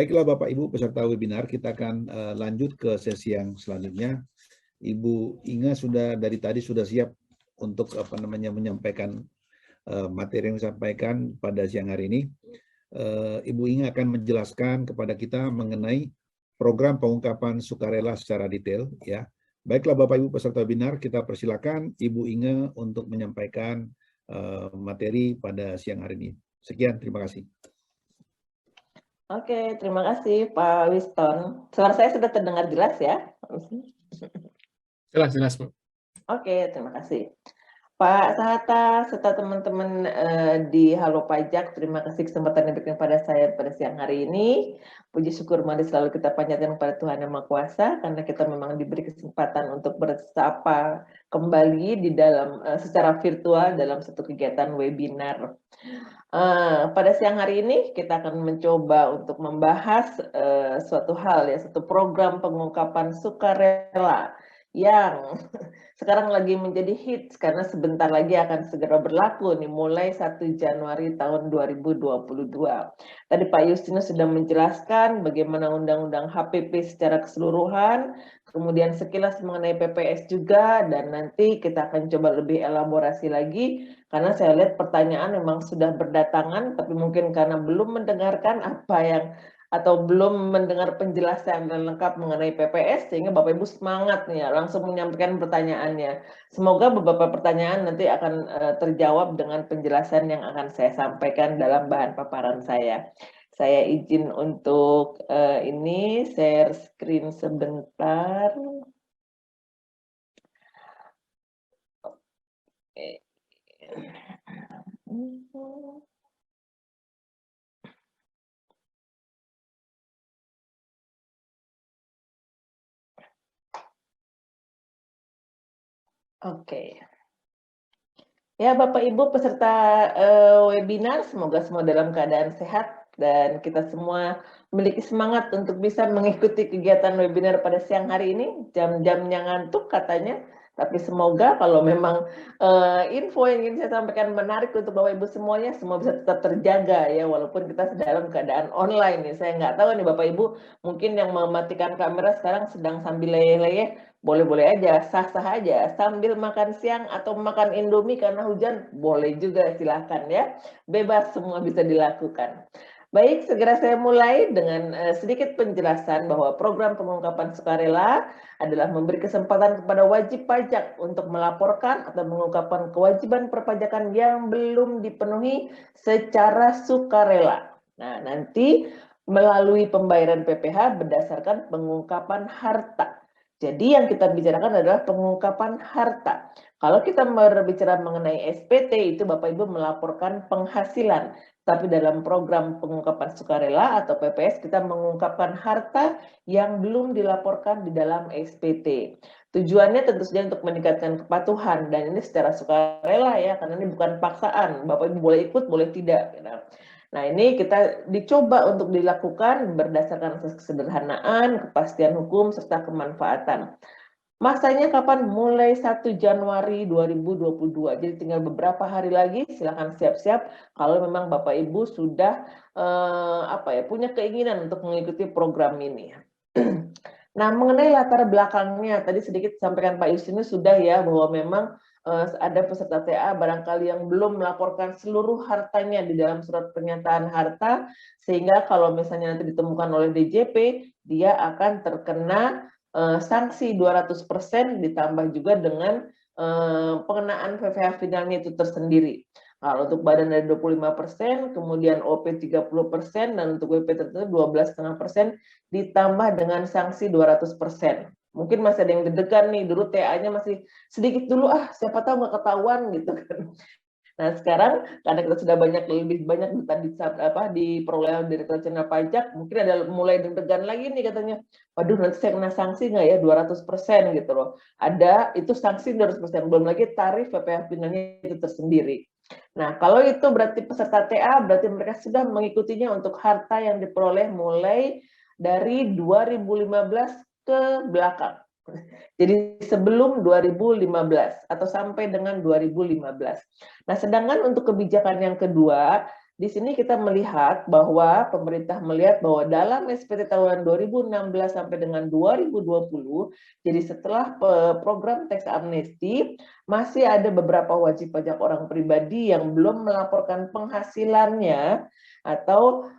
Baiklah Bapak Ibu peserta webinar, kita akan lanjut ke sesi yang selanjutnya. Ibu Inga sudah dari tadi sudah siap untuk menyampaikan materi yang disampaikan pada siang hari ini. Ibu Inga akan menjelaskan kepada kita mengenai program pengungkapan sukarela secara detail, ya. Baiklah Bapak Ibu peserta webinar, kita persilakan Ibu Inga untuk menyampaikan materi pada siang hari ini. Sekian, terima kasih. Oke, terima kasih Pak Winston. Suara saya sudah terdengar jelas ya? Jelas, Bu. Oke, terima kasih. Pak Sahata serta teman-teman di Halo Pajak, terima kasih kesempatan yang diberikan pada saya pada siang hari ini. Puji syukur mari selalu kita panjatkan kepada Tuhan Yang Maha Kuasa, karena kita memang diberi kesempatan untuk bersapa kembali di dalam secara virtual dalam satu kegiatan webinar. Pada siang hari ini kita akan mencoba untuk membahas suatu hal ya, satu program pengungkapan sukarela yang sekarang lagi menjadi hits karena sebentar lagi akan segera berlaku nih mulai 1 Januari tahun 2022. Tadi Pak Justinus sudah menjelaskan bagaimana undang-undang HPP secara keseluruhan, kemudian sekilas mengenai PPS juga, dan nanti kita akan coba lebih elaborasi lagi karena saya lihat pertanyaan memang sudah berdatangan, tapi mungkin karena belum mendengarkan apa yang atau belum mendengar penjelasan dan lengkap mengenai PPS, sehingga Bapak Ibu semangat nih ya, langsung menyampaikan pertanyaannya. Semoga beberapa pertanyaan nanti akan terjawab dengan penjelasan yang akan saya sampaikan dalam bahan paparan saya. Saya izin untuk ini share screen sebentar. Oke. Ya, Bapak Ibu peserta webinar, semoga semua dalam keadaan sehat dan kita semua memiliki semangat untuk bisa mengikuti kegiatan webinar pada siang hari ini. Jam-jamnya ngantuk katanya, tapi semoga kalau memang info yang ingin saya sampaikan menarik untuk Bapak Ibu semuanya, semua bisa tetap terjaga ya, walaupun kita dalam keadaan online nih. Saya nggak tahu nih Bapak Ibu, mungkin yang mematikan kamera sekarang sedang sambil leyeh-leyeh, boleh-boleh aja, sah-sah aja, sambil makan siang atau makan Indomie karena hujan, boleh juga, silahkan ya. Bebas, semua bisa dilakukan. Baik, segera saya mulai dengan sedikit penjelasan bahwa program pengungkapan sukarela adalah memberi kesempatan kepada wajib pajak untuk melaporkan atau mengungkapkan kewajiban perpajakan yang belum dipenuhi secara sukarela. Nah, nanti melalui pembayaran PPh berdasarkan pengungkapan harta. Jadi yang kita bicarakan adalah pengungkapan harta. Kalau kita berbicara mengenai SPT, itu Bapak Ibu melaporkan penghasilan. Tapi dalam program pengungkapan sukarela atau PPS, kita mengungkapkan harta yang belum dilaporkan di dalam SPT. Tujuannya tentu saja untuk meningkatkan kepatuhan, dan ini secara sukarela ya, karena ini bukan paksaan. Bapak Ibu boleh ikut, boleh tidak. Nah, ini kita dicoba untuk dilakukan berdasarkan kesederhanaan, kepastian hukum, serta kemanfaatan. Masanya kapan? Mulai 1 Januari 2022. Jadi tinggal beberapa hari lagi, silakan siap-siap kalau memang Bapak Ibu sudah punya keinginan untuk mengikuti program ini. Nah, mengenai latar belakangnya, tadi sedikit sampaikan Pak Justinus sudah ya, bahwa memang ada peserta TA barangkali yang belum melaporkan seluruh hartanya di dalam surat pernyataan harta, sehingga kalau misalnya nanti ditemukan oleh DJP, dia akan terkena sanksi 200% ditambah juga dengan pengenaan PPh finalnya itu tersendiri. Kalau untuk badan dari 25%, kemudian OP 30%, dan untuk WP tertentu 12,5% ditambah dengan sanksi 200%. Mungkin masih ada yang deg-degan nih, dulu TA-nya masih sedikit dulu, siapa tahu nggak ketahuan gitu kan. Nah, sekarang karena kita sudah lebih banyak di perolehan Direktorat Jenderal Pajak, mungkin ada mulai deg-degan lagi nih katanya, waduh nanti saya kena sanksi nggak ya 200% gitu loh. Ada, itu sanksi 200%, belum lagi tarif PPh finalnya itu tersendiri. Nah, kalau itu berarti peserta TA, berarti mereka sudah mengikutinya untuk harta yang diperoleh mulai dari 2015 ke belakang. Jadi sebelum 2015 atau sampai dengan 2015. Nah, sedangkan untuk kebijakan yang kedua, di sini kita melihat bahwa pemerintah melihat bahwa dalam SPT tahun 2016 sampai dengan 2020, jadi setelah program tax amnesty, masih ada beberapa wajib pajak orang pribadi yang belum melaporkan penghasilannya atau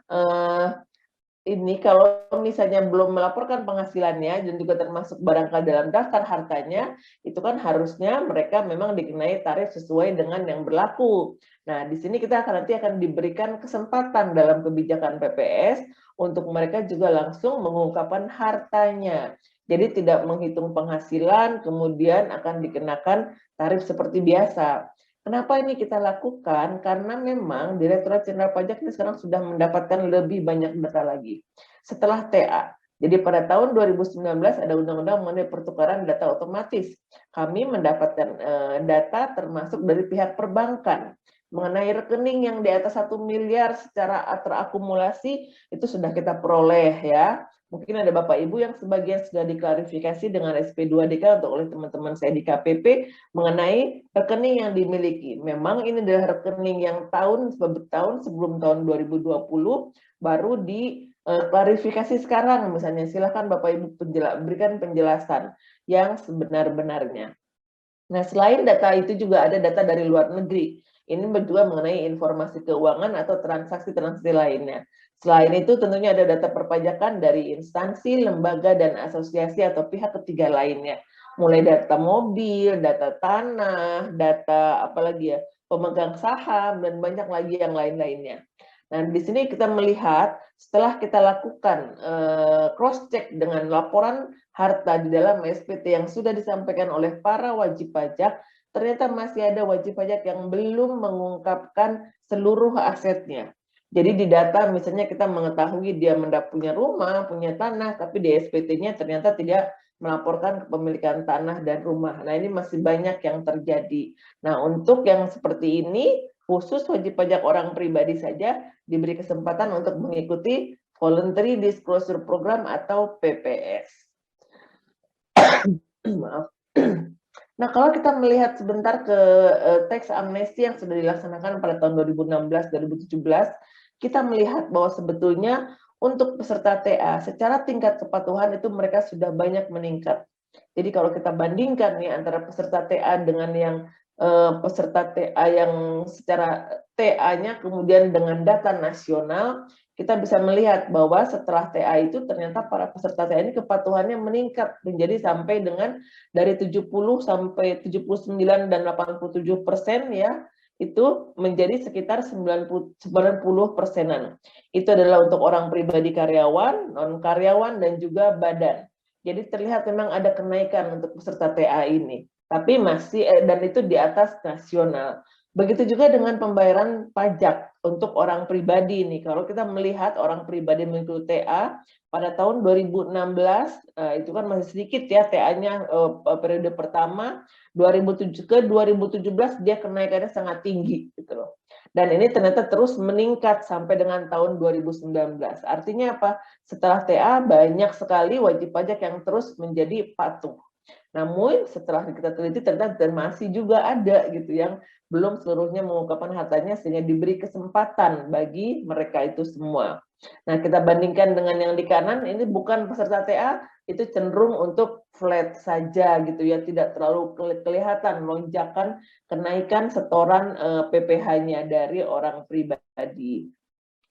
ini kalau misalnya belum melaporkan penghasilannya dan juga termasuk barangkali dalam daftar hartanya, itu kan harusnya mereka memang dikenai tarif sesuai dengan yang berlaku. Nah, di sini kita nanti akan diberikan kesempatan dalam kebijakan PPS untuk mereka juga langsung mengungkapkan hartanya. Jadi tidak menghitung penghasilan, kemudian akan dikenakan tarif seperti biasa. Kenapa ini kita lakukan? Karena memang Direktorat Jenderal Pajak ini sekarang sudah mendapatkan lebih banyak data lagi setelah TA. Jadi pada tahun 2019 ada undang-undang mengenai pertukaran data otomatis. Kami mendapatkan data termasuk dari pihak perbankan mengenai rekening yang di atas 1 miliar secara terakumulasi itu sudah kita peroleh ya. Mungkin ada Bapak Ibu yang sebagian sudah diklarifikasi dengan SP2DK untuk oleh teman-teman saya di KPP mengenai rekening yang dimiliki. Memang ini adalah rekening yang tahun sebelum tahun 2020 baru diklarifikasi sekarang. Misalnya silakan Bapak Ibu berikan penjelasan yang sebenar-benarnya. Nah, selain data itu juga ada data dari luar negeri. Ini juga mengenai informasi keuangan atau transaksi-transaksi lainnya. Selain itu tentunya ada data perpajakan dari instansi, lembaga, dan asosiasi atau pihak ketiga lainnya. Mulai data mobil, data tanah, data apalagi ya, pemegang saham, dan banyak lagi yang lain-lainnya. Nah, di sini kita melihat setelah kita lakukan cross-check dengan laporan harta di dalam SPT yang sudah disampaikan oleh para wajib pajak, ternyata masih ada wajib pajak yang belum mengungkapkan seluruh asetnya. Jadi di data misalnya kita mengetahui dia punya rumah, punya tanah, tapi di SPT-nya ternyata tidak melaporkan kepemilikan tanah dan rumah. Nah, ini masih banyak yang terjadi. Nah, untuk yang seperti ini, khusus wajib pajak orang pribadi saja diberi kesempatan untuk mengikuti Voluntary Disclosure Program atau PPS. Maaf. Nah, kalau kita melihat sebentar ke tax amnesty yang sudah dilaksanakan pada tahun 2016-2017, kita melihat bahwa sebetulnya untuk peserta TA secara tingkat kepatuhan itu mereka sudah banyak meningkat. Jadi kalau kita bandingkan nih antara peserta TA dengan yang peserta TA yang secara TA-nya kemudian dengan data nasional, kita bisa melihat bahwa setelah TA itu ternyata para peserta TA ini kepatuhannya meningkat menjadi sampai dengan dari 70 sampai 79 dan 87% ya, itu menjadi sekitar 90%-an. Itu adalah untuk orang pribadi karyawan, non karyawan dan juga badan. Jadi terlihat memang ada kenaikan untuk peserta TA ini. Tapi masih dan itu di atas nasional. Begitu juga dengan pembayaran pajak untuk orang pribadi nih. Kalau kita melihat orang pribadi mengikuti TA pada tahun 2016 itu kan masih sedikit ya TA-nya periode pertama 2007 ke 2017 dia kenaikannya sangat tinggi gitu loh. Dan ini ternyata terus meningkat sampai dengan tahun 2019. Artinya apa? Setelah TA banyak sekali wajib pajak yang terus menjadi patuh. Namun setelah kita teliti ternyata masih juga ada gitu yang belum seluruhnya mengungkapkan hartanya sehingga diberi kesempatan bagi mereka itu semua. Nah, kita bandingkan dengan yang di kanan, ini bukan peserta TA, itu cenderung untuk flat saja gitu ya, tidak terlalu kelihatan lonjakan kenaikan setoran PPh-nya dari orang pribadi.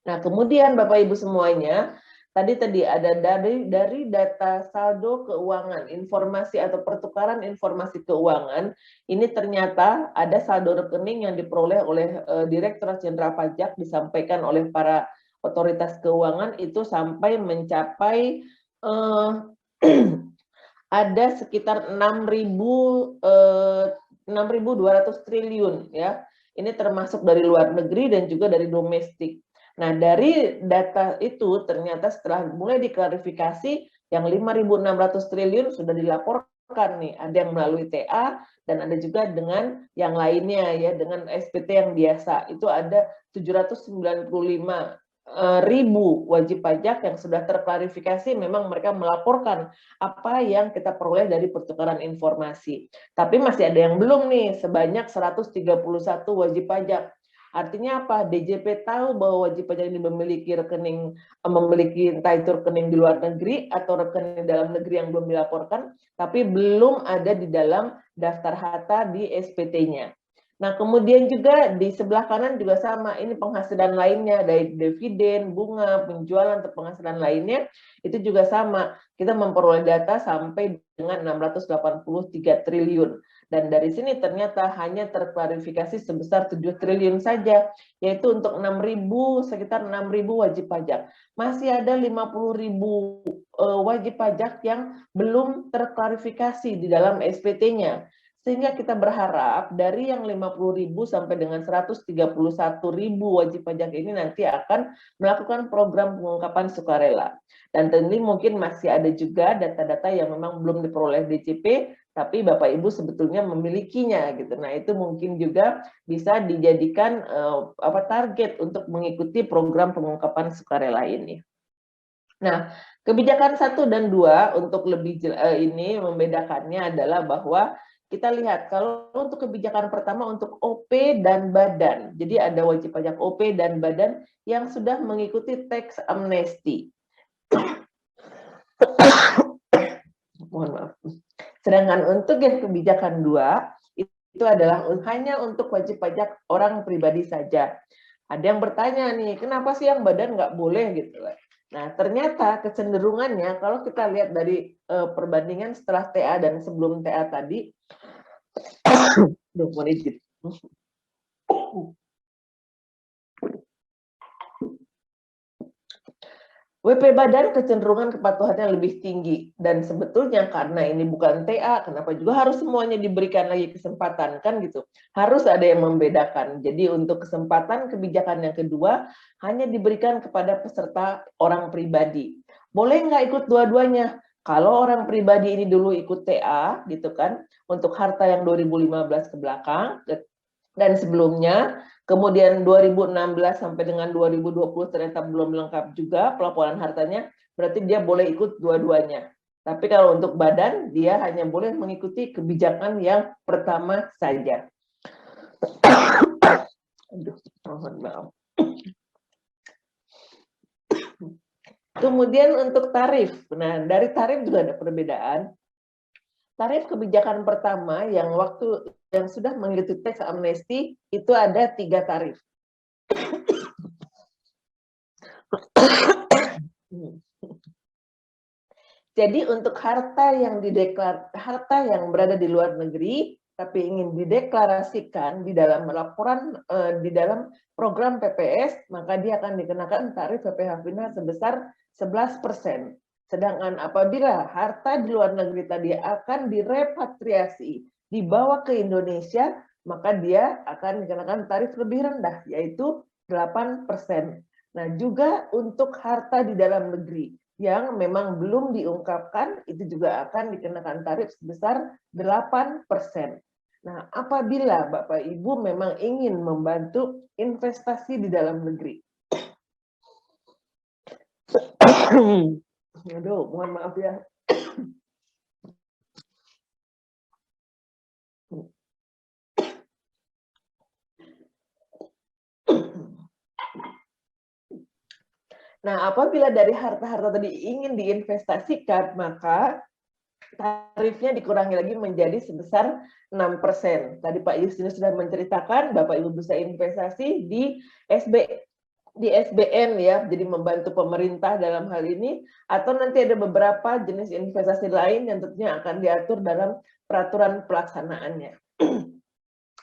Nah, kemudian Bapak Ibu semuanya, tadi ada dari data saldo keuangan, informasi atau pertukaran informasi keuangan, ini ternyata ada saldo rekening yang diperoleh oleh Direktorat Jenderal Pajak disampaikan oleh para otoritas keuangan itu sampai mencapai ada sekitar 6.200 triliun ya. Ini termasuk dari luar negeri dan juga dari domestik. Nah, dari data itu ternyata setelah mulai diklarifikasi yang 5.600 triliun sudah dilaporkan nih, ada yang melalui TA dan ada juga dengan yang lainnya ya, dengan SPT yang biasa. Itu ada 795.000 wajib pajak yang sudah terklarifikasi memang mereka melaporkan apa yang kita peroleh dari pertukaran informasi. Tapi masih ada yang belum nih, sebanyak 131 wajib pajak. Artinya apa? DJP tahu bahwa wajib pajak ini memiliki rekening, memiliki entah itu rekening di luar negeri atau rekening dalam negeri yang belum dilaporkan, tapi belum ada di dalam daftar harta di SPT-nya. Nah, kemudian juga di sebelah kanan juga sama, ini penghasilan lainnya, dari dividen, bunga, penjualan, atau penghasilan lainnya, itu juga sama. Kita memperoleh data sampai dengan 683 triliun. Dan dari sini ternyata hanya terklarifikasi sebesar 7 triliun saja, yaitu untuk 6.000, sekitar 6.000 wajib pajak. Masih ada 50.000 wajib pajak yang belum terklarifikasi di dalam SPT-nya. Sehingga kita berharap dari yang 50.000 sampai dengan 131.000 wajib pajak ini nanti akan melakukan program pengungkapan sukarela. Dan tentu mungkin masih ada juga data-data yang memang belum diperoleh DJP, tapi Bapak Ibu sebetulnya memilikinya gitu. Nah, itu mungkin juga bisa dijadikan target untuk mengikuti program pengungkapan sukarela ini. Nah, kebijakan 1 dan 2 untuk lebih ini membedakannya adalah bahwa kita lihat kalau untuk kebijakan pertama untuk OP dan badan. Jadi ada wajib pajak OP dan badan yang sudah mengikuti tax amnesty. Mohon maaf. Sedangkan untuk yang kebijakan 2 itu adalah hanya untuk wajib pajak orang pribadi saja. Ada yang bertanya nih, kenapa sih yang badan nggak boleh gitu? Nah, ternyata kecenderungannya kalau kita lihat dari perbandingan setelah TA dan sebelum TA tadi, WP badan kecenderungan kepatuhannya lebih tinggi, dan sebetulnya karena ini bukan TA, kenapa juga harus semuanya diberikan lagi kesempatan, kan gitu. Harus ada yang membedakan. Jadi untuk kesempatan kebijakan yang kedua hanya diberikan kepada peserta orang pribadi. Boleh nggak ikut dua-duanya? Kalau orang pribadi ini dulu ikut TA gitu kan, untuk harta yang 2015 ke belakang dan sebelumnya, kemudian 2016 sampai dengan 2020 ternyata belum lengkap juga pelaporan hartanya, berarti dia boleh ikut dua-duanya. Tapi kalau untuk badan, dia hanya boleh mengikuti kebijakan yang pertama saja. Aduh, mohon maaf. Kemudian untuk tarif, nah dari tarif juga ada perbedaan. Tarif kebijakan pertama yang sudah mengikuti tax amnesty itu ada 3 tarif. Jadi untuk harta yang berada di luar negeri tapi ingin dideklarasikan di dalam laporan di dalam program PPS, maka dia akan dikenakan tarif PPh final sebesar 11%. Sedangkan apabila harta di luar negeri tadi akan direpatriasi, dibawa ke Indonesia, maka dia akan dikenakan tarif lebih rendah, yaitu 8%. Nah, juga untuk harta di dalam negeri yang memang belum diungkapkan, itu juga akan dikenakan tarif sebesar 8%. Nah, apabila Bapak Ibu memang ingin membantu investasi di dalam negeri, aduh, mohon maaf ya. Nah, apabila dari harta-harta tadi ingin diinvestasikan, maka tarifnya dikurangi lagi menjadi sebesar 6%. Tadi Pak Justinus sudah menceritakan, Bapak Ibu bisa investasi di SBN ya, jadi membantu pemerintah dalam hal ini, atau nanti ada beberapa jenis investasi lain yang tentunya akan diatur dalam peraturan pelaksanaannya.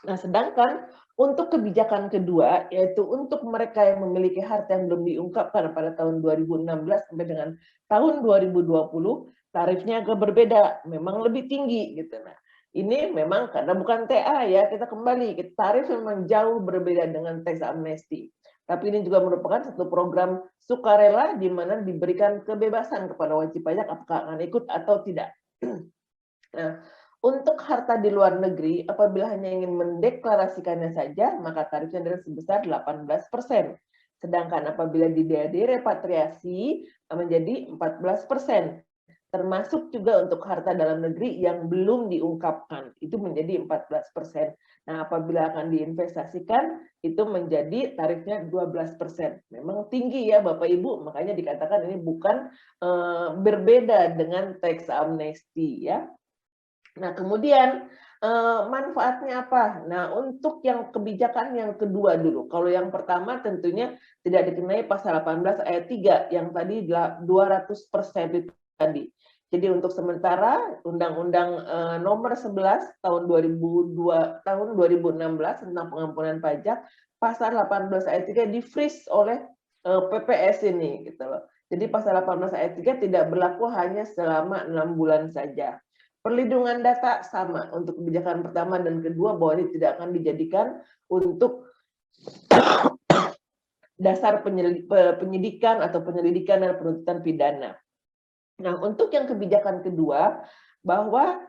Nah, sedangkan untuk kebijakan kedua, yaitu untuk mereka yang memiliki harta yang belum diungkapkan pada tahun 2016 sampai dengan tahun 2020, tarifnya agak berbeda, memang lebih tinggi gitu. Nah, ini memang karena bukan TA ya, kita kembali, tarif memang jauh berbeda dengan tax amnesty. Tapi ini juga merupakan satu program sukarela di mana diberikan kebebasan kepada wajib pajak apakah akan ikut atau tidak. Nah, untuk harta di luar negeri, apabila hanya ingin mendeklarasikannya saja, maka tarifnya adalah sebesar 18%. Sedangkan apabila direpatriasi menjadi 14%. termasuk juga untuk harta dalam negeri yang belum diungkapkan, itu menjadi 14%. Nah, apabila akan diinvestasikan, itu menjadi tarifnya 12%. Memang tinggi ya Bapak Ibu, makanya dikatakan ini bukan berbeda dengan tax amnesty ya. Nah, kemudian manfaatnya apa? Nah, untuk yang kebijakan yang kedua dulu. Kalau yang pertama tentunya tidak dikenai pasal 18 ayat 3 yang tadi 200% itu tadi. Jadi untuk sementara Undang-Undang Nomor 11 tahun 2016 tentang pengampunan pajak pasal 18 ayat 3 di-freeze oleh PPS ini gitu loh. Jadi pasal 18 ayat 3 tidak berlaku hanya selama 6 bulan saja. Perlindungan data sama untuk kebijakan pertama dan kedua bahwa ini tidak akan dijadikan untuk dasar penyidikan atau penyelidikan dan penuntutan pidana. Nah, untuk yang kebijakan kedua, bahwa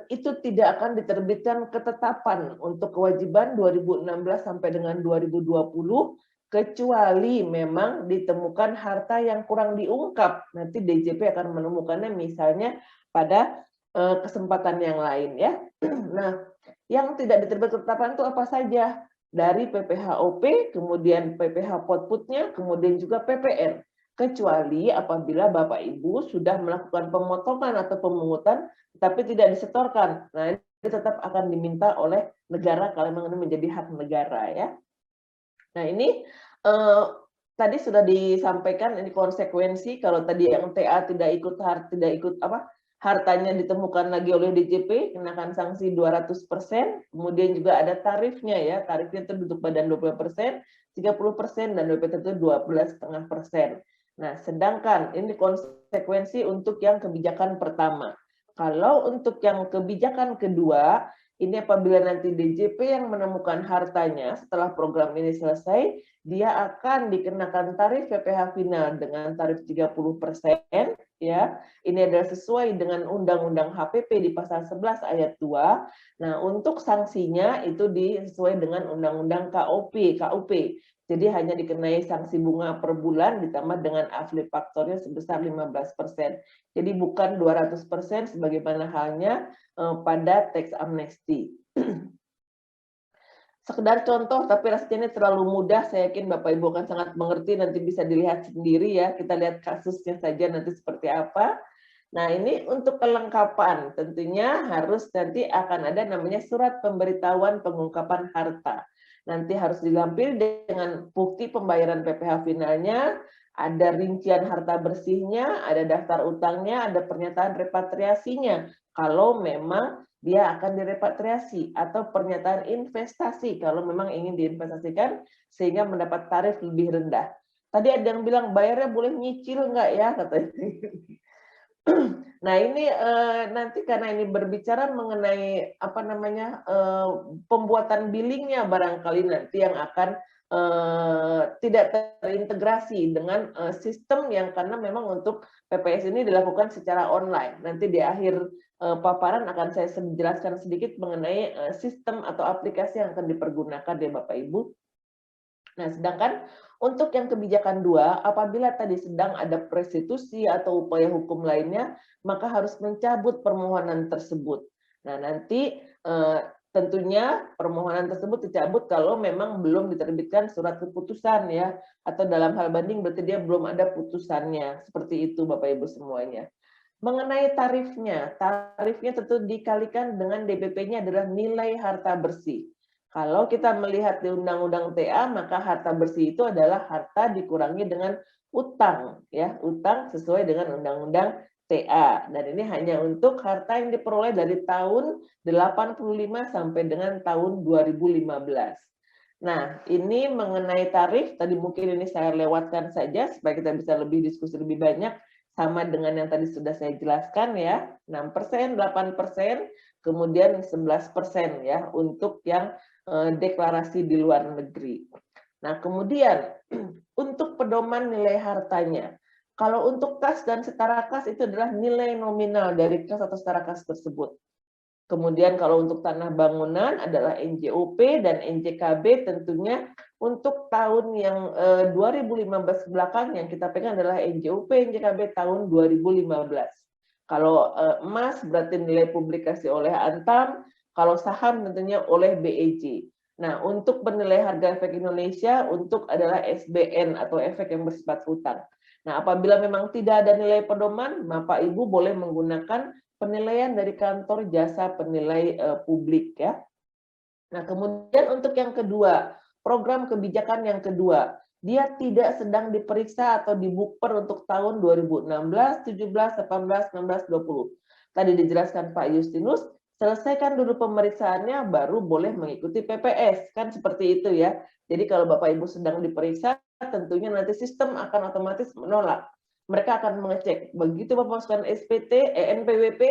itu tidak akan diterbitkan ketetapan untuk kewajiban 2016 sampai dengan 2020, kecuali memang ditemukan harta yang kurang diungkap. Nanti DJP akan menemukannya misalnya pada kesempatan yang lain ya. Nah, yang tidak diterbitkan ketetapan itu apa saja? Dari PPHOP, kemudian PPH Potputnya, kemudian juga PPR. Kecuali apabila Bapak Ibu sudah melakukan pemotongan atau pemungutan tapi tidak disetorkan. Nah, ini tetap akan diminta oleh negara kalau memang ini menjadi hak negara ya. Nah, ini tadi sudah disampaikan ini konsekuensi kalau tadi yang TA tidak ikut hartanya ditemukan lagi oleh DJP, kenakan sanksi 200%, kemudian juga ada tarifnya ya, tarifnya itu untuk badan 20%, 30%, dan WP itu 12,5%. Nah, sedangkan ini konsekuensi untuk yang kebijakan pertama. Kalau untuk yang kebijakan kedua, ini apabila nanti DJP yang menemukan hartanya setelah program ini selesai, dia akan dikenakan tarif PPh final dengan tarif 30%, ya. Ini adalah sesuai dengan Undang-Undang HPP di pasal 11 ayat 2. Nah, untuk sanksinya itu sesuai dengan Undang-Undang KUP. Jadi hanya dikenai sanksi bunga per bulan ditambah dengan afli faktornya sebesar 15%. Jadi bukan 200% sebagaimana halnya pada tax amnesty. Sekedar contoh, tapi rasanya ini terlalu mudah, saya yakin Bapak Ibu akan sangat mengerti, nanti bisa dilihat sendiri ya, kita lihat kasusnya saja nanti seperti apa. Nah, ini untuk kelengkapan, tentunya harus nanti akan ada namanya surat pemberitahuan pengungkapan harta. Nanti harus dilampir dengan bukti pembayaran PPh finalnya, ada rincian harta bersihnya, ada daftar utangnya, ada pernyataan repatriasinya, kalau memang dia akan direpatriasi, atau pernyataan investasi kalau memang ingin diinvestasikan sehingga mendapat tarif lebih rendah. Tadi ada yang bilang bayarnya boleh nyicil nggak ya katanya. Nah, ini nanti karena ini berbicara mengenai apa namanya pembuatan billingnya barangkali nanti yang akan tidak terintegrasi dengan sistem yang karena memang untuk PPS ini dilakukan secara online. Nanti di akhir paparan akan saya jelaskan sedikit mengenai sistem atau aplikasi yang akan dipergunakan ya Bapak Ibu. Nah, sedangkan untuk yang kebijakan 2, apabila tadi sedang ada restitusi atau upaya hukum lainnya, maka harus mencabut permohonan tersebut. Nah, nanti tentunya permohonan tersebut dicabut kalau memang belum diterbitkan surat keputusan ya, atau dalam hal banding berarti dia belum ada putusannya. Seperti itu Bapak Ibu semuanya. Mengenai tarifnya tentu dikalikan dengan DPP-nya adalah nilai harta bersih. Kalau kita melihat di Undang-Undang TA, maka harta bersih itu adalah harta dikurangi dengan utang, ya, utang sesuai dengan Undang-Undang TA. Dan ini hanya untuk harta yang diperoleh dari tahun 85 sampai dengan tahun 2015. Nah, ini mengenai tarif, tadi mungkin ini saya lewatkan saja supaya kita bisa lebih diskusi lebih banyak, sama dengan yang tadi sudah saya jelaskan ya, 6%, 8%, kemudian 11% ya, untuk yang deklarasi di luar negeri. Nah, kemudian untuk pedoman nilai hartanya, kalau untuk kas dan setara kas itu adalah nilai nominal dari kas atau setara kas tersebut. Kemudian kalau untuk tanah bangunan adalah NJOP dan NJKB tentunya untuk tahun yang 2015 belakang yang kita pegang adalah NJOP, NJKB tahun 2015. Kalau emas berarti nilai publikasi oleh Antam, kalau saham tentunya oleh BEJ. Nah, untuk penilai harga efek Indonesia untuk adalah SBN atau efek yang bersifat hutang. Nah, apabila memang tidak ada nilai pedoman, Bapak Ibu boleh menggunakan penilaian dari kantor jasa penilai publik ya. Nah, kemudian untuk yang kedua, program kebijakan yang kedua, dia tidak sedang diperiksa atau dibukper untuk tahun 2016, 17, 18, 19, 20. Tadi dijelaskan Pak Justinus, selesaikan dulu pemeriksaannya baru boleh mengikuti PPS, kan seperti itu ya. Jadi kalau Bapak Ibu sedang diperiksa, tentunya nanti sistem akan otomatis menolak. Mereka akan mengecek, begitu Bapak masukkan SPT, NPWP,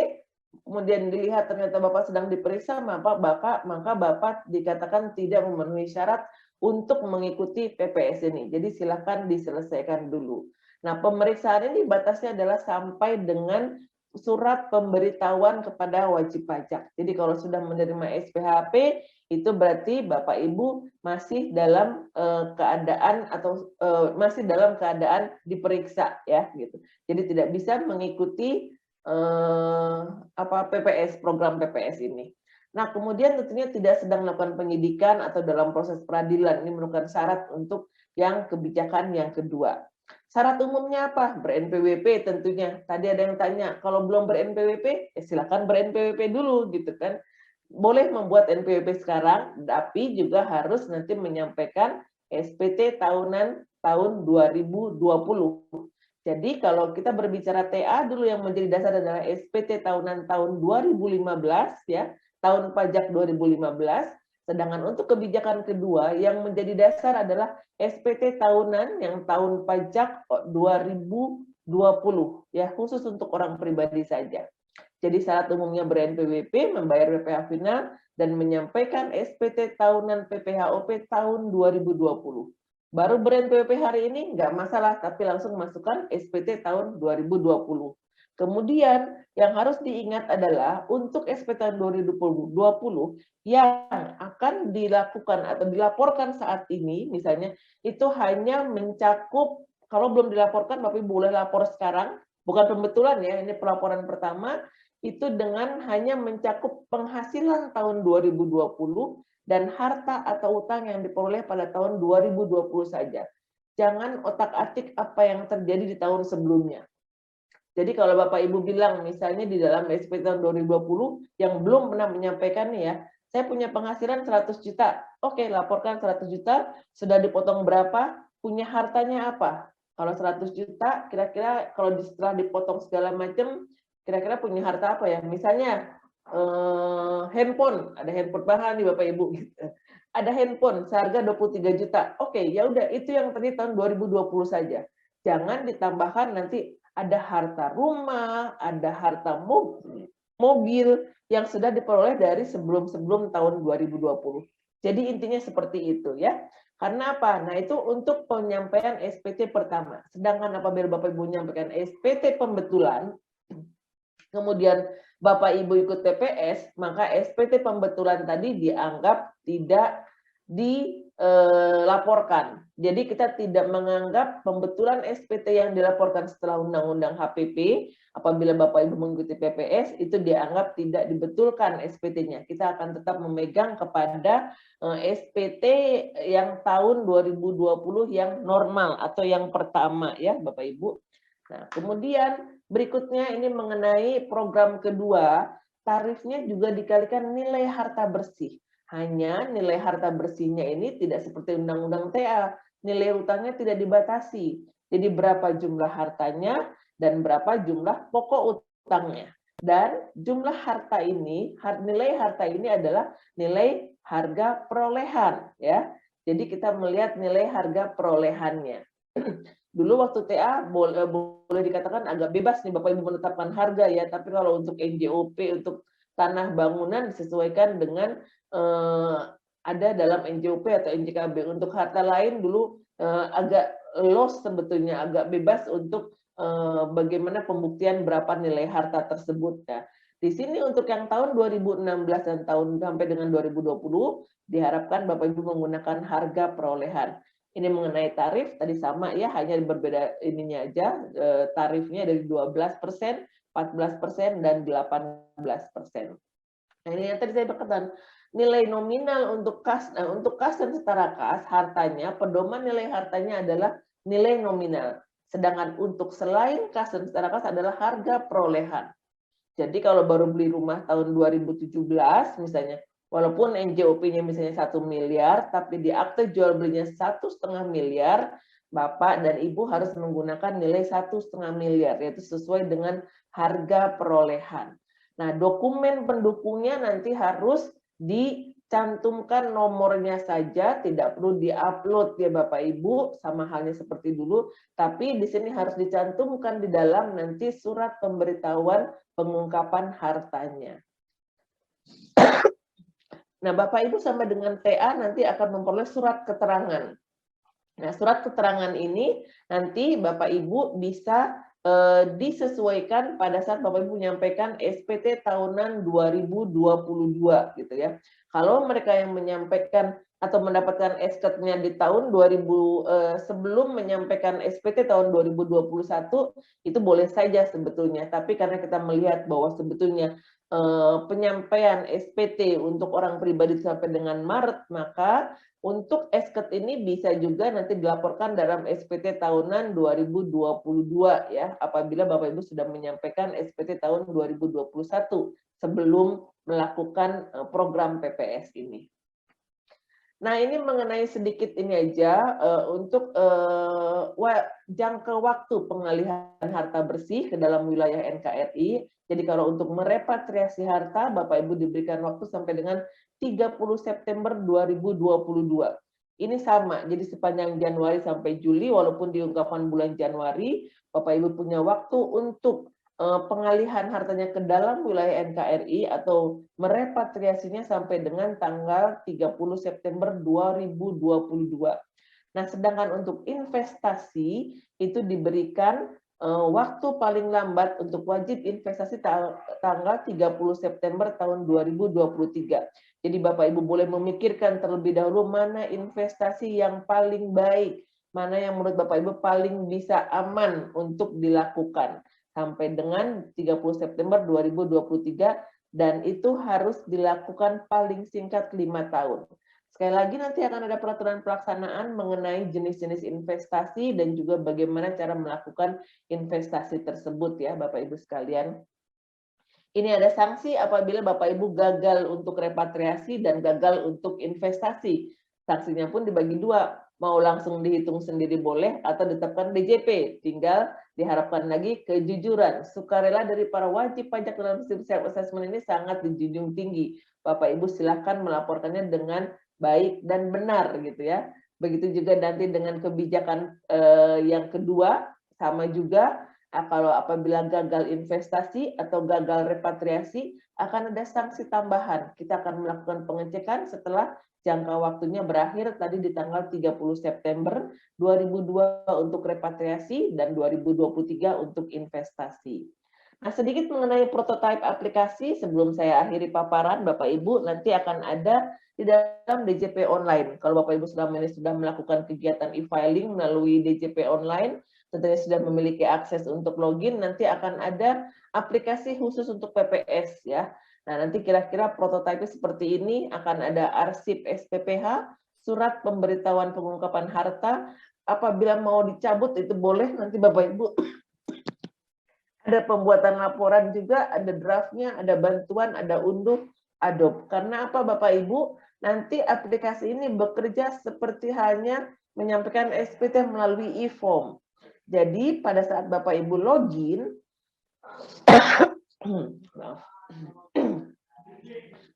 kemudian dilihat ternyata Bapak sedang diperiksa, maka Bapak dikatakan tidak memenuhi syarat untuk mengikuti PPS ini. Jadi silakan diselesaikan dulu. Nah, pemeriksaan ini batasnya adalah sampai dengan surat pemberitahuan kepada wajib pajak. Jadi kalau sudah menerima SPHP, itu berarti Bapak Ibu masih dalam keadaan atau masih dalam keadaan diperiksa ya gitu. Jadi tidak bisa mengikuti PPS, program PPS ini. Nah, kemudian tentunya tidak sedang melakukan penyidikan atau dalam proses peradilan. Ini merupakan syarat untuk yang kebijakan yang kedua. Syarat umumnya apa? Ber-NPWP tentunya. Tadi ada yang tanya, kalau belum ber-NPWP, silakan ber-NPWP dulu gitu kan. Boleh membuat NPWP sekarang, tapi juga harus nanti menyampaikan SPT tahunan tahun 2020. Jadi kalau kita berbicara TA dulu yang menjadi dasar adalah SPT tahunan tahun 2015 ya, tahun pajak 2015. Sedangkan untuk kebijakan kedua yang menjadi dasar adalah SPT tahunan yang tahun pajak 2020 ya, khusus untuk orang pribadi saja. Jadi syarat umumnya ber-NPWP, membayar PPh final dan menyampaikan SPT tahunan PPHOP tahun 2020. Baru ber-NPWP hari ini nggak masalah, tapi langsung masukkan SPT tahun 2020. Kemudian yang harus diingat adalah untuk SPT tahun 2020 yang akan dilakukan atau dilaporkan saat ini, misalnya itu hanya mencakup, kalau belum dilaporkan Bapak Ibu boleh lapor sekarang, bukan pembetulan ya, ini pelaporan pertama, itu dengan hanya mencakup penghasilan tahun 2020 dan harta atau utang yang diperoleh pada tahun 2020 saja. Jangan otak-atik apa yang terjadi di tahun sebelumnya. Jadi kalau Bapak Ibu bilang misalnya di dalam SPT tahun 2020 yang belum pernah menyampaikan nih ya, saya punya penghasilan 100 juta. Oke, laporkan 100 juta, sudah dipotong berapa, punya hartanya apa? Kalau 100 juta, kira-kira kalau setelah dipotong segala macam, kira-kira punya harta apa ya? Misalnya handphone, ada handphone mahal nih Bapak Ibu gitu. Ada handphone seharga 23 juta. Oke, ya udah itu yang tadi tahun 2020 saja. Jangan ditambahkan nanti ada harta rumah, ada harta mobil yang sudah diperoleh dari sebelum-sebelum tahun 2020. Jadi intinya seperti itu ya. Karena apa? Nah, itu untuk penyampaian SPT pertama. Sedangkan apabila Bapak Ibu menyampaikan SPT pembetulan, kemudian Bapak Ibu ikut TPS, maka SPT pembetulan tadi dianggap tidak dilaporkan. Jadi kita tidak menganggap pembetulan SPT yang dilaporkan setelah Undang-Undang HPP, apabila Bapak Ibu mengikuti PPS, itu dianggap tidak dibetulkan SPT-nya. Kita akan tetap memegang kepada SPT yang tahun 2020 yang normal atau yang pertama ya Bapak Ibu. Nah, kemudian berikutnya ini mengenai program kedua, tarifnya juga dikalikan nilai harta bersih. Hanya nilai harta bersihnya ini tidak seperti Undang-Undang TA, nilai utangnya tidak dibatasi. Jadi berapa jumlah hartanya dan berapa jumlah pokok utangnya. Dan jumlah harta ini, nilai harta ini adalah nilai harga perolehan ya. Jadi kita melihat nilai harga perolehannya. Dulu waktu TA boleh dikatakan agak bebas nih Bapak Ibu menetapkan harga ya, tapi kalau untuk NJOP, untuk tanah bangunan disesuaikan dengan ada dalam NJOP atau NJKB. Untuk harta lain dulu agak loss sebetulnya, agak bebas untuk bagaimana pembuktian berapa nilai harta tersebut ya. Di sini untuk yang tahun 2016 dan tahun sampai dengan 2020 diharapkan Bapak Ibu menggunakan harga perolehan. Ini mengenai tarif tadi sama ya, hanya berbeda ininya aja, tarifnya dari 12% 14% dan 18%. Nah, ini yang tadi saya berkatakan, nilai nominal untuk kas dan setara kas, hartanya, pedoman nilai hartanya adalah nilai nominal. Sedangkan untuk selain kas dan setara kas adalah harga perolehan. Jadi kalau baru beli rumah tahun 2017 misalnya, walaupun NJOP-nya misalnya 1 miliar, tapi di akte jual belinya 1,5 miliar, Bapak dan Ibu harus menggunakan nilai 1,5 miliar, yaitu sesuai dengan harga perolehan. Nah, dokumen pendukungnya nanti harus dicantumkan nomornya saja, tidak perlu diupload ya Bapak Ibu, sama halnya seperti dulu, tapi di sini harus dicantumkan di dalam nanti surat pemberitahuan pengungkapan hartanya. Nah, Bapak Ibu sama dengan TA nanti akan memperoleh surat keterangan. Nah, surat keterangan ini nanti Bapak Ibu bisa disesuaikan pada saat Bapak Ibu menyampaikan SPT tahunan 2022 gitu ya. Kalau mereka yang menyampaikan atau mendapatkan SKT-nya di tahun 2000 sebelum menyampaikan SPT tahun 2021 itu boleh saja sebetulnya, tapi karena kita melihat bahwa sebetulnya penyampaian SPT untuk orang pribadi sampai dengan Maret, maka untuk SKT ini bisa juga nanti dilaporkan dalam SPT tahunan 2022 ya, apabila Bapak Ibu sudah menyampaikan SPT tahun 2021 sebelum melakukan program PPS ini. Nah, ini mengenai sedikit ini aja untuk jangka waktu pengalihan harta bersih ke dalam wilayah NKRI. Jadi kalau untuk merepatriasi harta, Bapak Ibu diberikan waktu sampai dengan 30 September 2022. Ini sama, jadi sepanjang Januari sampai Juli, walaupun diungkapkan bulan Januari, Bapak Ibu punya waktu untuk pengalihan hartanya ke dalam wilayah NKRI atau merepatriasinya sampai dengan tanggal 30 September 2022. Nah, sedangkan untuk investasi itu diberikan waktu paling lambat untuk wajib investasi tanggal 30 September tahun 2023. Jadi Bapak Ibu boleh memikirkan terlebih dahulu mana investasi yang paling baik, mana yang menurut Bapak Ibu paling bisa aman untuk dilakukan sampai dengan 30 September 2023, dan itu harus dilakukan paling singkat 5 tahun. Sekali lagi nanti akan ada peraturan pelaksanaan mengenai jenis-jenis investasi dan juga bagaimana cara melakukan investasi tersebut ya Bapak Ibu sekalian. Ini ada sanksi apabila Bapak Ibu gagal untuk repatriasi dan gagal untuk investasi. Sanksinya pun dibagi dua, mau langsung dihitung sendiri boleh atau ditetapkan DJP. Tinggal diharapkan lagi kejujuran, sukarela dari para wajib pajak dalam sistem self assessment ini sangat dijunjung tinggi. Bapak Ibu silakan melaporkannya dengan baik dan benar gitu ya. Begitu juga nanti dengan kebijakan yang kedua, sama juga kalau apabila gagal investasi atau gagal repatriasi akan ada sanksi tambahan. Kita akan melakukan pengecekan setelah jangka waktunya berakhir tadi di tanggal 30 September 2002 untuk repatriasi dan 2023 untuk investasi. Nah, sedikit mengenai prototipe aplikasi sebelum saya akhiri paparan, Bapak Ibu, nanti akan ada di dalam DJP online. Kalau Bapak Ibu sudah melakukan kegiatan e-filing melalui DJP online, tentunya sudah memiliki akses untuk login, nanti akan ada aplikasi khusus untuk PPS ya. Nah, nanti kira-kira prototipe seperti ini, akan ada arsip SPPH, surat pemberitahuan pengungkapan harta, apabila mau dicabut itu boleh, nanti Bapak Ibu ada pembuatan laporan juga, ada draftnya, ada bantuan, ada unduh, adopt. Karena apa Bapak Ibu? Nanti aplikasi ini bekerja seperti halnya menyampaikan SPT melalui e-form. Jadi pada saat Bapak Ibu login,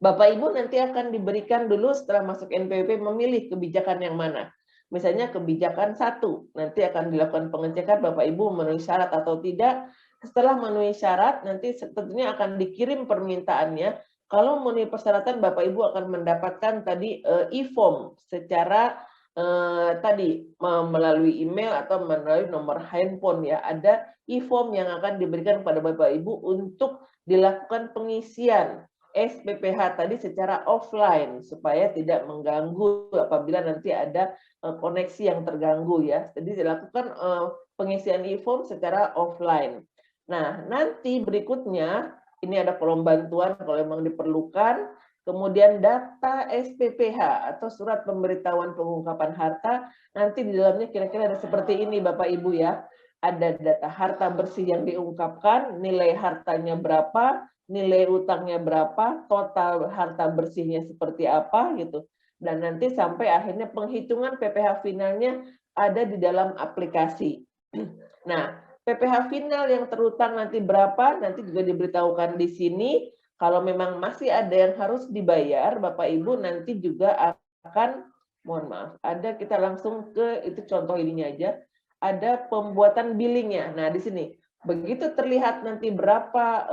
Bapak Ibu nanti akan diberikan dulu setelah masuk NPWP memilih kebijakan yang mana. Misalnya kebijakan 1, nanti akan dilakukan pengecekan Bapak Ibu memenuhi syarat atau tidak. Setelah memenuhi syarat, nanti tentunya akan dikirim permintaannya. Kalau memenuhi persyaratan, Bapak Ibu akan mendapatkan tadi e-form secara tadi melalui email atau melalui nomor handphone ya. Ada e-form yang akan diberikan kepada Bapak Ibu untuk dilakukan pengisian SPPH tadi secara offline supaya tidak mengganggu apabila nanti ada koneksi yang terganggu ya. Jadi dilakukan pengisian e-form secara offline. Nah, nanti berikutnya, ini ada kolom bantuan kalau memang diperlukan, kemudian data SPPH atau surat pemberitahuan pengungkapan harta, nanti di dalamnya kira-kira ada seperti ini Bapak Ibu ya. Ada data harta bersih yang diungkapkan, nilai hartanya berapa, nilai utangnya berapa, total harta bersihnya seperti apa gitu. Dan nanti sampai akhirnya penghitungan PPh finalnya ada di dalam aplikasi. Nah, PPh final yang terutang nanti berapa, nanti juga diberitahukan di sini. Kalau memang masih ada yang harus dibayar, Bapak Ibu nanti juga akan, mohon maaf, ada kita langsung ke, itu contoh ininya aja, ada pembuatan billingnya. Nah, di sini, begitu terlihat nanti berapa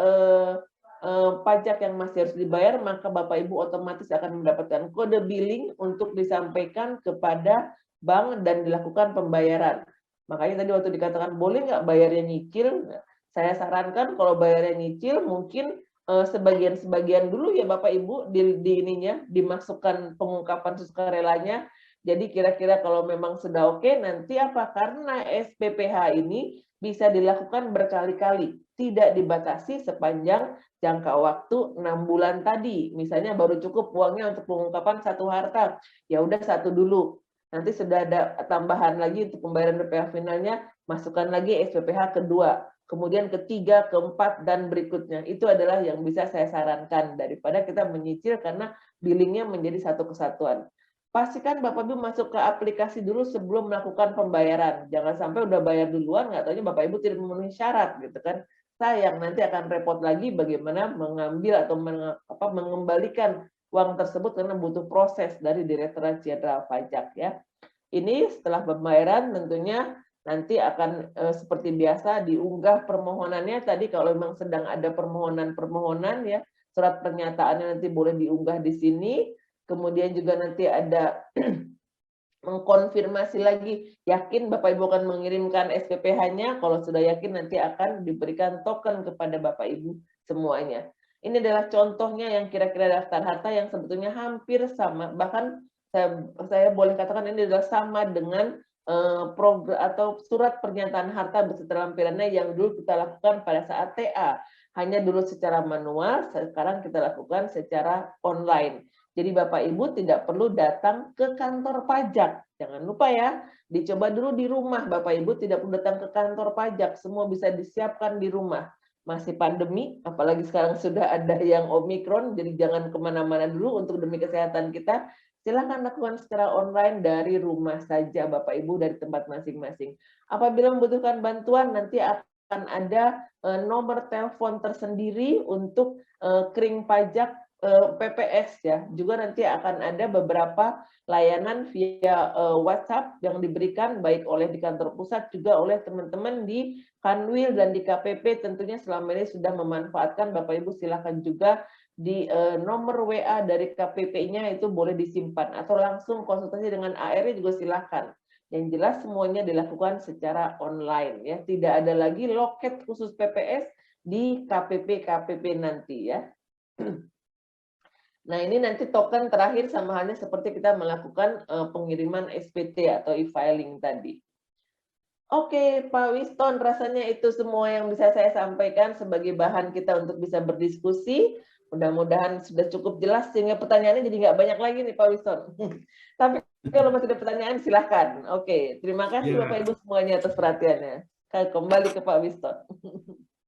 pajak yang masih harus dibayar, maka Bapak Ibu otomatis akan mendapatkan kode billing untuk disampaikan kepada bank dan dilakukan pembayaran. Makanya tadi waktu dikatakan boleh nggak bayarnya nyicil, saya sarankan kalau bayarnya nyicil mungkin sebagian-sebagian dulu ya Bapak Ibu di ininya dimasukkan pengungkapan sukarelanya. Jadi kira-kira kalau memang sudah oke, nanti apa? Karena SPPH ini bisa dilakukan berkali-kali, tidak dibatasi sepanjang jangka waktu 6 bulan tadi. Misalnya baru cukup uangnya untuk pengungkapan satu harta, ya udah satu dulu. Nanti sudah ada tambahan lagi untuk pembayaran PPh finalnya, masukkan lagi SPPH kedua, kemudian ketiga, keempat, dan berikutnya. Itu adalah yang bisa saya sarankan daripada kita menyicil karena billingnya menjadi satu kesatuan. Pastikan Bapak Ibu masuk ke aplikasi dulu sebelum melakukan pembayaran. Jangan sampai udah bayar duluan, nggak taunya Bapak Ibu tidak memenuhi syarat, gitu kan. Sayang, nanti akan repot lagi bagaimana mengambil atau mengembalikan uang tersebut karena butuh proses dari Direktorat Jenderal Pajak ya. Ini setelah pembayaran tentunya nanti akan seperti biasa diunggah permohonannya. Tadi kalau memang sedang ada permohonan-permohonan ya, surat pernyataannya nanti boleh diunggah di sini. Kemudian juga nanti ada mengkonfirmasi lagi, yakin Bapak Ibu akan mengirimkan SPPH-nya, kalau sudah yakin nanti akan diberikan token kepada Bapak Ibu semuanya. Ini adalah contohnya yang kira-kira daftar harta yang sebetulnya hampir sama, bahkan saya boleh katakan ini adalah sama dengan program atau surat pernyataan harta beserta lampirannya yang dulu kita lakukan pada saat TA. Hanya dulu secara manual, sekarang kita lakukan secara online. Jadi Bapak Ibu tidak perlu datang ke kantor pajak. Jangan lupa ya, dicoba dulu di rumah. Bapak Ibu tidak perlu datang ke kantor pajak. Semua bisa disiapkan di rumah. Masih pandemi, apalagi sekarang sudah ada yang Omikron, jadi jangan kemana-mana dulu untuk demi kesehatan kita. Silahkan lakukan secara online dari rumah saja Bapak Ibu dari tempat masing-masing. Apabila membutuhkan bantuan, nanti akan ada nomor telepon tersendiri untuk kering pajak PPS ya. Juga nanti akan ada beberapa layanan via WhatsApp yang diberikan baik oleh di kantor pusat juga oleh teman-teman di Kanwil dan di KPP tentunya selama ini sudah memanfaatkan. Bapak Ibu silakan juga di nomor WA dari KPP-nya itu boleh disimpan atau langsung konsultasi dengan AR-nya juga silakan. Yang jelas semuanya dilakukan secara online ya. Tidak ada lagi loket khusus PPS di KPP nanti ya. Nah, ini nanti token terakhir sama halnya seperti kita melakukan pengiriman SPT atau e-filing tadi. Oke, Pak Wiston, rasanya itu semua yang bisa saya sampaikan sebagai bahan kita untuk bisa berdiskusi. Mudah-mudahan sudah cukup jelas sehingga pertanyaannya jadi nggak banyak lagi nih, Pak Wiston. Tapi kalau masih ada pertanyaan, silahkan. Oke, terima kasih Bapak Ibu semuanya atas perhatiannya. Kembali ke Pak Wiston.